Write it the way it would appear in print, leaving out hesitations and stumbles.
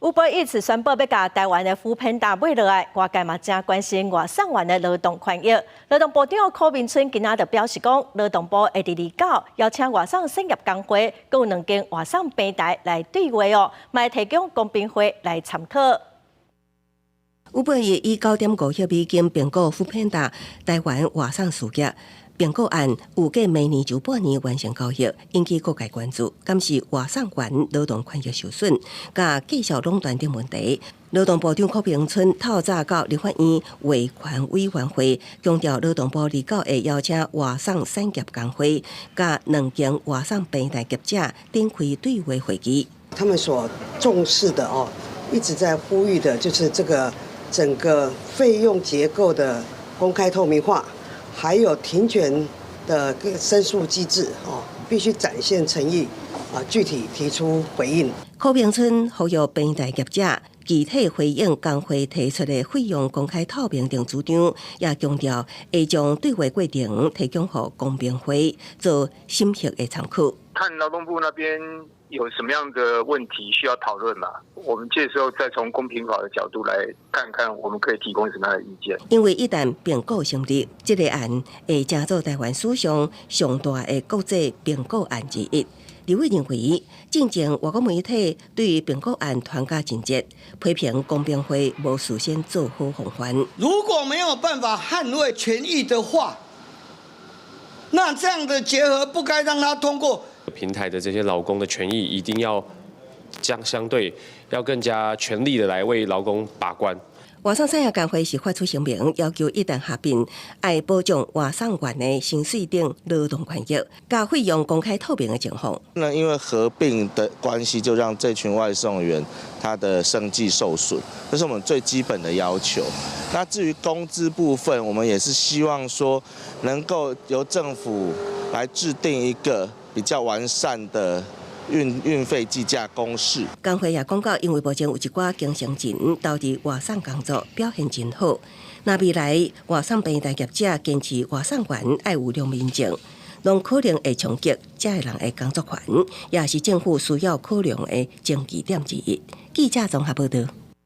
Uber Eats 宣布要把台湾的扶贫打买落来，外界嘛正关心外送员的劳动权益。劳动部长柯明春今仔就表示讲，劳动部会伫29邀请外送产业工会，共有2间外送平台来对话哦，嘛提供公平会来参考。Uber Eats 以9.5亿美金并购扶贫达台湾外送事业。并购案预计明年就半年完成交易，引起各界关注。敢是外送员劳动权益受损，甲绩效垄断等问题。劳动部长柯明春透早到立法院维权委员会，强调劳动部29会邀请外送产业工会，甲2间外送平台业者展开对话会议。他们所重视的一直在呼吁的就是这个整个费用结构的公开透明化。还有停权的申诉机制必须展现诚意具体提出回应。柯明春呼吁平台业者具体回应工会提出的费用公开透明等主张，也强调会将对话过程提供给公平会做审核的参考。看劳动部那边有什么样的问题需要讨论嘛？我们这时候再从公平法的角度来看看，我们可以提供什么样的意见？因为一旦并购成立，这个案会成做台湾史上上大的国际并购案之一。立委认为，进前外国媒体对于并购案团加情节，批评公平会无事先做好防范。如果没有办法捍卫权益的话，那这样的结合不该让它通过。平台的这些劳工的权益一定要相对要更加全力的来为劳工把关。外送产业工会是发出声明，要求一旦合并，要保障外送员的薪水等劳动权益，加费用公开透明的情况。那因为合并的关系，就让这群外送员他的生计受损，这是我们最基本的要求。那至于工资部分，我们也是希望说，能够由政府来制定一个比较完善的运费计价公式。工会也讲到，因为目前有一寡经常人导致外送工作表现真好，那未来外送平台业者坚持外送员要有良民证，拢可能会冲击这个人的工作权，也是政府需要考量的争议点之一。记者综合报道。